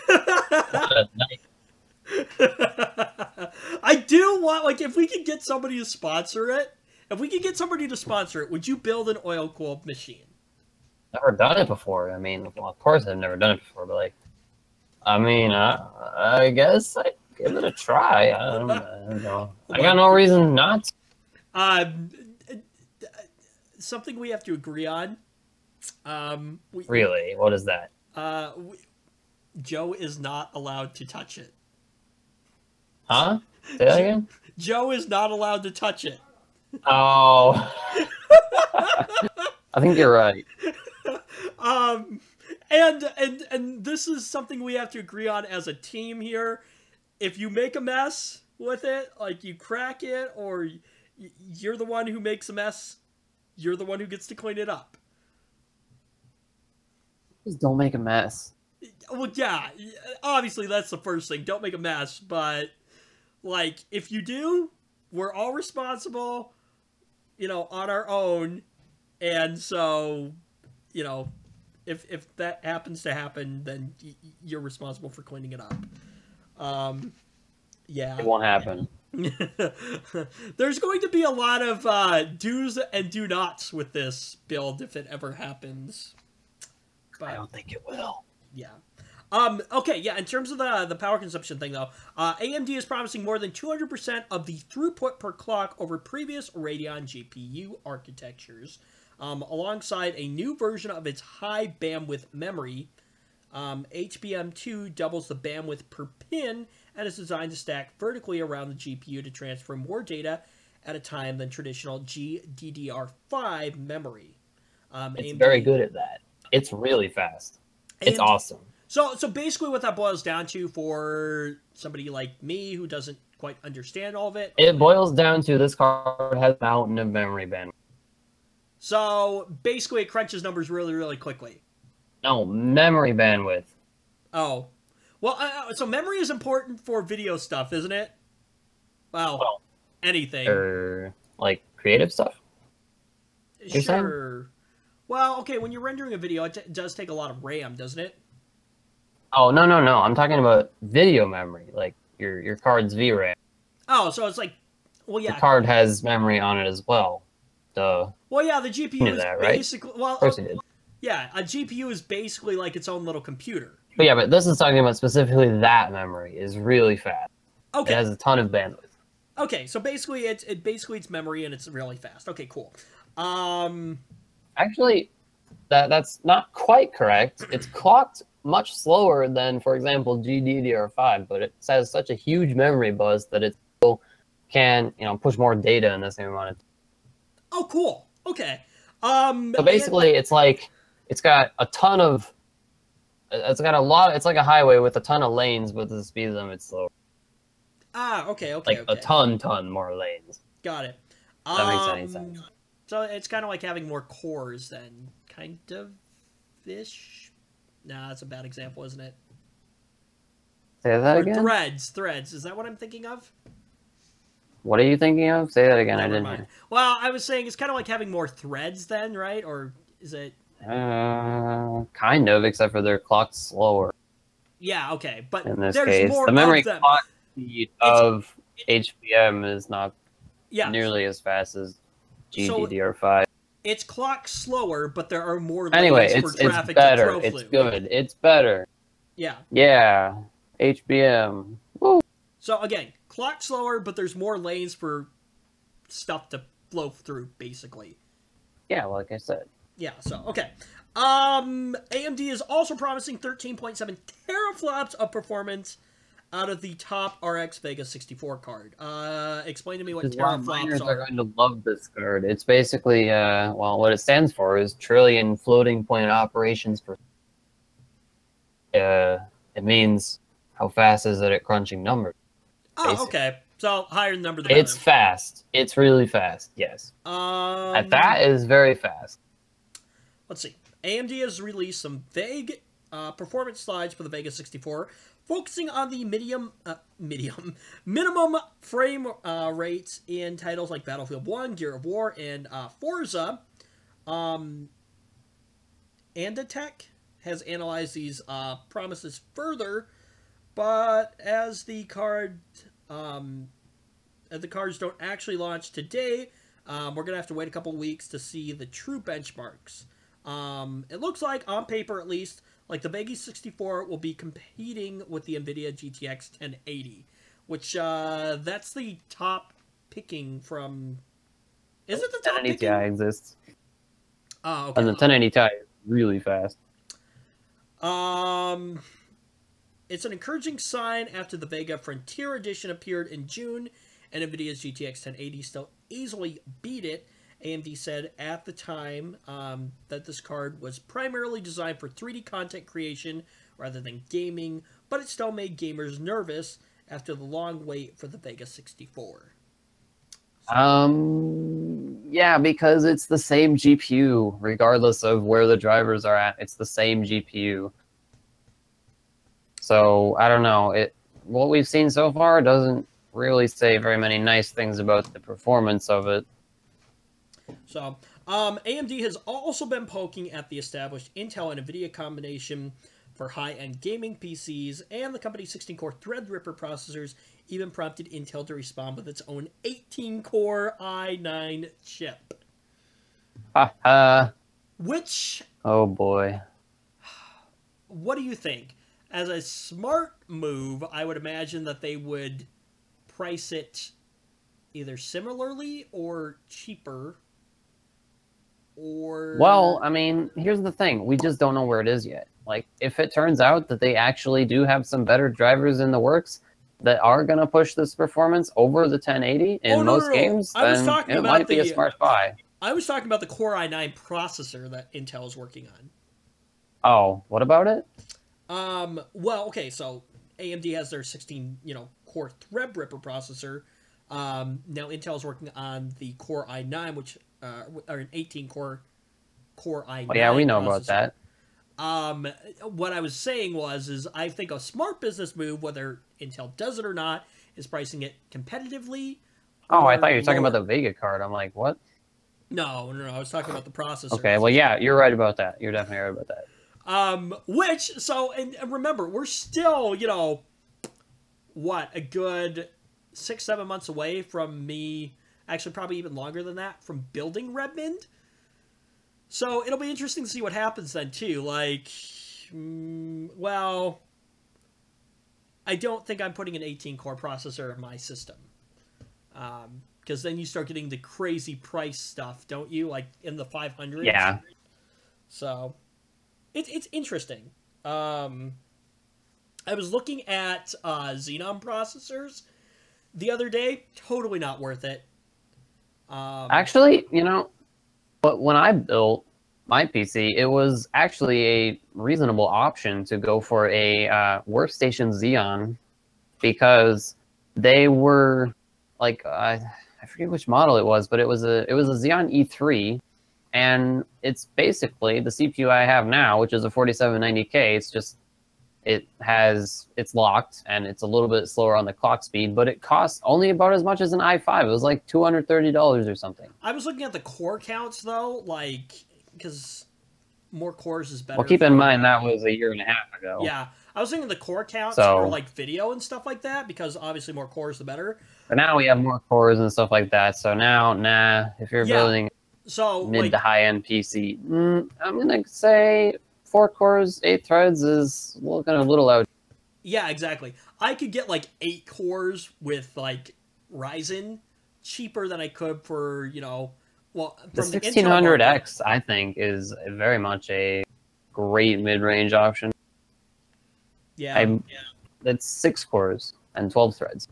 What a night. I do want, like, if we could get somebody to sponsor it, would you build an oil-cooled machine? Never done it before. I mean, well, of course I've never done it before, but like, I guess I'd give it a try. I don't know. I got no reason not to. Something we have to agree on. Really? What is that? Joe is not allowed to touch it. Huh? Say that again? Joe is not allowed to touch it. Oh. I think you're right. And this is something we have to agree on as a team here. If you make a mess with it, like you crack it, or you're the one who makes a mess, you're the one who gets to clean it up. Just don't make a mess. Well, yeah, obviously that's the first thing. Don't make a mess, but like if you do, we're all responsible, on our own, and so, if that happens to happen, then you're responsible for cleaning it up. Yeah. It won't happen. There's going to be a lot of do's and do nots with this build if it ever happens. But, I don't think it will. Yeah. Okay, yeah, in terms of the power consumption thing, though, AMD is promising more than 200% of the throughput per clock over previous Radeon GPU architectures, alongside a new version of its high bandwidth memory. HBM2 doubles the bandwidth per pin and is designed to stack vertically around the GPU to transfer more data at a time than traditional GDDR5 memory. It's AMD, very good at that. It's really fast. It's awesome. So basically what that boils down to for somebody like me who doesn't quite understand all of it. It boils down to this card has a mountain of memory bandwidth. So basically it crunches numbers really, really quickly. No, memory bandwidth. Oh. Well, so memory is important for video stuff, isn't it? Well, anything. Or, like, creative stuff? Sure. Saying? Well, okay, when you're rendering a video, it does take a lot of RAM, doesn't it? Oh, no. I'm talking about video memory, like your card's VRAM. Oh, so it's like, well, yeah. The card has memory on it as well. Duh. Well, yeah, the GPU is that, basically... Right? Well, of course you did. Yeah, a GPU is basically like its own little computer. But yeah, but this is talking about specifically that memory is really fast. Okay. It has a ton of bandwidth. Okay, so basically it's memory and it's really fast. Okay, cool. Actually, that's not quite correct. It's clocked much slower than, for example, GDDR5, but it has such a huge memory buzz that it still can, push more data in the same amount of time. Oh, cool. Okay. So basically, it's like it's got a ton of. It's got a lot. It's like a highway with a ton of lanes, but the speed limit slower. Ah, okay. Like a ton more lanes. Got it. That makes any sense. So it's kind of like having more cores then, kind of ish. Nah, that's a bad example, isn't it? Say that again. Threads. Is that what I'm thinking of? What are you thinking of? Say that again. Never I didn't mind. hear. Well, I was saying it's kind of like having more threads then, right? Or is it? Kind of, except for they're clocked slower. Yeah, okay, but in this there's case, more the memory of them. clock speed of HBM is not nearly as fast as GDDR5. It's clocked slower, but there are more anyway, lanes for traffic it's better. to It's good. It's better. Yeah. Yeah. HBM. Woo. So again, clocked slower, but there's more lanes for stuff to flow through, basically. Yeah, like I said. Yeah, so, okay. AMD is also promising 13.7 teraflops of performance out of the top RX Vega 64 card. Explain to me what Which is why teraflops miners are are. going to love this card. It's basically, well, what it stands for is trillion floating point operations per. It means how fast is it at crunching numbers. Oh, Basically. okay. So, higher number the better. It's fast. It's really fast, yes. That is very fast. Let's see. AMD has released some vague performance slides for the Vega 64, focusing on the minimum frame rates in titles like Battlefield 1, Gear of War, and Forza. Andatech has analyzed these promises further, but as the cards don't actually launch today, we're gonna have to wait a couple weeks to see the true benchmarks. It looks like, on paper at least, like the Vega 64 will be competing with the NVIDIA GTX 1080, which that's the top picking from. Is it the top 1080 picking? Ti exists. Oh, okay. And the 1080 Ti is really fast. It's an encouraging sign after the Vega Frontier Edition appeared in June, and NVIDIA's GTX 1080 still easily beat it. AMD said at the time that this card was primarily designed for 3D content creation rather than gaming, but it still made gamers nervous after the long wait for the Vega 64. Yeah, because it's the same GPU, regardless of where the drivers are at. It's the same GPU. So I don't know. What we've seen so far doesn't really say very many nice things about the performance of it. So, AMD has also been poking at the established Intel and NVIDIA combination for high-end gaming PCs, and the company's 16-core Threadripper processors even prompted Intel to respond with its own 18-core i9 chip. Which... Oh, boy. What do you think? As a smart move, I would imagine that they would price it either similarly or cheaper. Or... Well, I mean, here's the thing. We just don't know where it is yet. Like, if it turns out that they actually do have some better drivers in the works that are going to push this performance over the 1080 in most games, then it might be a smart buy. I was talking about the Core i9 processor that Intel is working on. Oh, what about it? Well, okay, so AMD has their 16-core Threadripper processor. Now Intel is working on the Core i9, which or an 18-core Core i9. Oh, yeah, we know processor. about that. What I was saying is I think a smart business move, whether Intel does it or not, is pricing it competitively. Oh, I thought you were talking about the Vega card. I'm like, what? No, I was talking about the processor. Okay, well, yeah, you're right about that. You're definitely right about that. And remember, we're still, a good 6-7 months away from me, actually probably even longer than that, from building Redmond. So it'll be interesting to see what happens then, too. Like, well, I don't think I'm putting an 18-core processor in my system. Because then you start getting the crazy price stuff, don't you? Like, in the 500s. Yeah. So, it's interesting. I was looking at Xenon processors the other day. Totally not worth it. Actually, but when I built my PC, it was actually a reasonable option to go for a workstation Xeon because they were like I forget which model it was, but it was a Xeon E3, and it's basically the CPU I have now, which is a 4790K. It's locked and it's a little bit slower on the clock speed, but it costs only about as much as an i5. It was like $230 or something. I was looking at the core counts though, because more cores is better. Well, keep in mind that was a year and a half ago. Yeah, I was thinking the core counts for like video and stuff like that, because obviously more cores the better. But now we have more cores and stuff like that. So now, if you're building mid to high end PC, I'm gonna say 4 cores, 8 threads is looking a little out. Yeah, exactly. I could get like 8 cores with like Ryzen cheaper than I could for, Well, The from the Intel market, 1600X, I think, is very much a great mid-range option. yeah. It's 6 cores and 12 threads,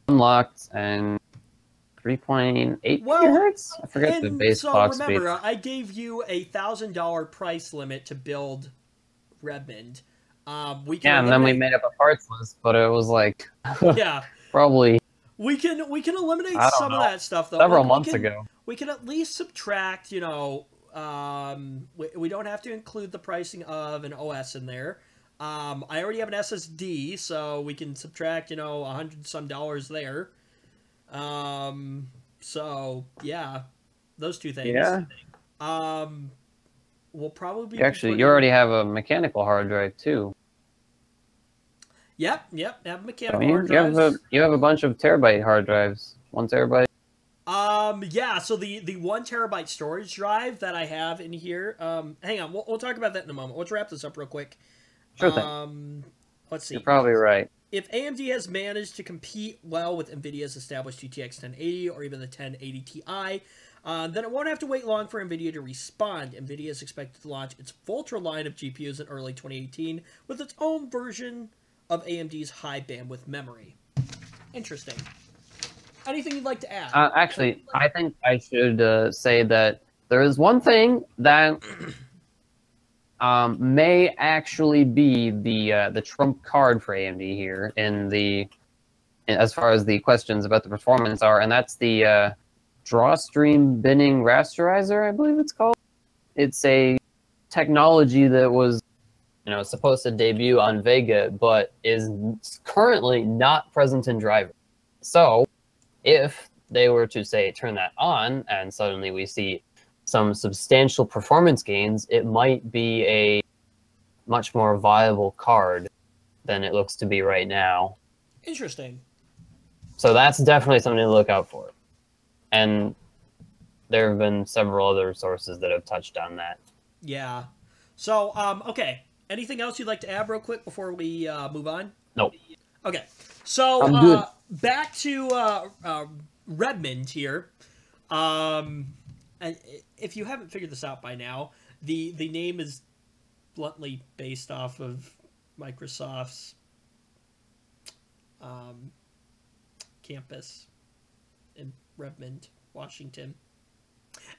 unlocked, and 3.8 Well, gigahertz. I forget the and base so clock speed. remember, I gave you a $1,000 price limit to build Redmond. We can Yeah, and then we eliminate- made up a parts list, but it was like yeah. probably We can eliminate I don't some of know, that stuff though. several Like, months ago. We can at least subtract. We don't have to include the pricing of an OS in there. I already have an SSD, so we can subtract $100 some there. So yeah, those two things. Yeah. We'll probably Actually, putting- you already have a mechanical hard drive too. Yep. Have mechanical Don't you? hard drives. You have a bunch of terabyte hard drives. 1 terabyte. Yeah, so the 1 terabyte storage drive that I have in here, hang on, we'll talk about that in a moment. Let's wrap this up real quick. Sure thing. Let's see. You're probably right. If AMD has managed to compete well with NVIDIA's established GTX 1080 or even the 1080 Ti, then it won't have to wait long for NVIDIA to respond. NVIDIA is expected to launch its Voltra line of GPUs in early 2018 with its own version of AMD's high bandwidth memory. Interesting. Anything you'd like to add? Actually, I think I should say that there is one thing that may actually be the trump card for AMD here as far as the questions about the performance are, and that's the Drawstream Binning Rasterizer, I believe it's called. It's a technology that was supposed to debut on Vega, but is currently not present in driver. So if they were to, say, turn that on and suddenly we see some substantial performance gains, it might be a much more viable card than it looks to be right now. Interesting. So that's definitely something to look out for. And there have been several other sources that have touched on that. Yeah. So, okay. Anything else you'd like to add real quick before we move on? Nope. Okay. So, I'm good. Back to Redmond here. And if you haven't figured this out by now, the name is bluntly based off of Microsoft's campus in Redmond, Washington.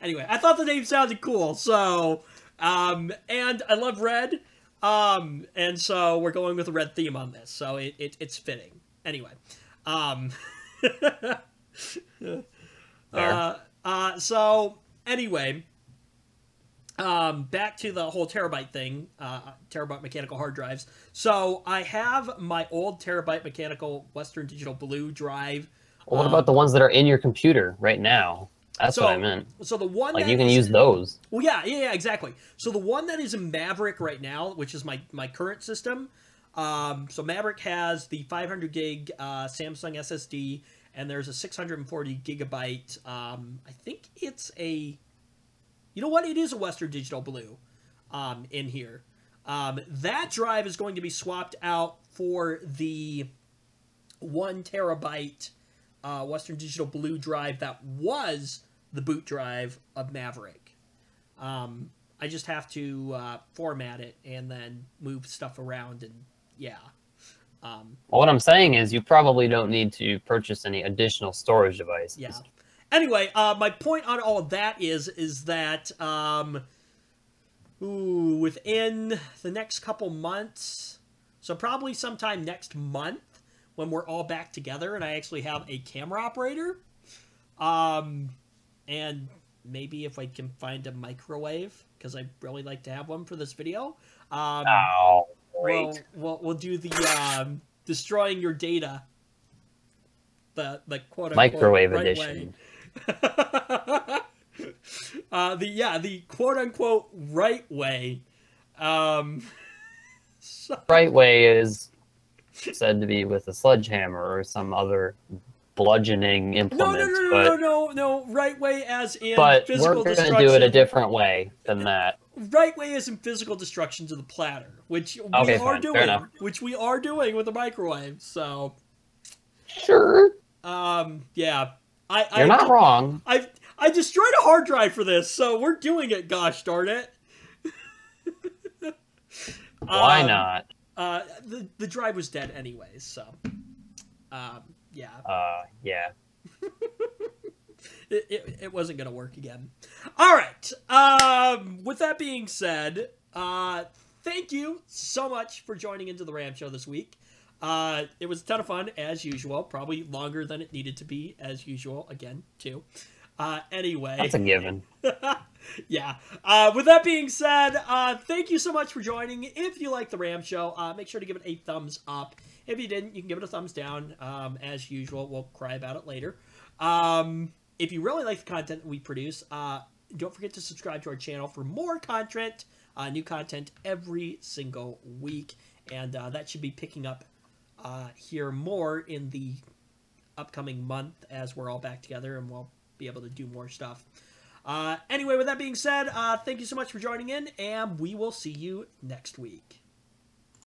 Anyway, I thought the name sounded cool, so and I love red, and so we're going with a red theme on this, so it's fitting. Anyway, so anyway, back to the whole terabyte thing, terabyte mechanical hard drives. So I have my old terabyte mechanical Western Digital Blue drive. Well, what about the ones that are in your computer right now? That's what I meant. So the one Like that you can is- use those. Well, yeah, exactly. So the one that is in Maverick right now, which is my current system. So Maverick has the 500 gig Samsung SSD, and there's a 640 gigabyte. I think it's a. You know what? It is a Western Digital Blue, in here. That drive is going to be swapped out for the 1 terabyte Western Digital Blue drive that was the boot drive of Maverick. I just have to format it and then move stuff around, and yeah. Well, what I'm saying is you probably don't need to purchase any additional storage devices. Yeah. Anyway, my point on all of that is that within the next couple months, so probably sometime next month when we're all back together and I actually have a camera operator, and maybe if I can find a microwave, because I really like to have one for this video. Oh, great. We'll do the destroying your data, the quote unquote Microwave right edition. way. The quote unquote right way. Right way is said to be with a sledgehammer or some other bludgeoning implement. No. Right way as in But physical we're going destruction. to do it a different way than that. Right way is in physical destruction to the platter, which we Okay, are fine, fair enough. doing. Which we are doing with the microwave. So, Sure. yeah. You're not wrong. I destroyed a hard drive for this, so we're doing it, gosh darn it. Why not? The drive was dead anyways, so yeah. Yeah. It wasn't gonna work again. All right. With that being said, thank you so much for joining into the Ram Show this week. It was a ton of fun as usual. Probably longer than it needed to be as usual. Again, too. Anyway, That's a given. yeah. With that being said, thank you so much for joining. If you like the Ram Show, make sure to give it a thumbs up. If you didn't, you can give it a thumbs down. As usual, we'll cry about it later. If you really like the content that we produce, don't forget to subscribe to our channel for more content, new content every single week. And that should be picking up here more in the upcoming month as we're all back together and we'll be able to do more stuff. Anyway, with that being said, thank you so much for joining in, and we will see you next week.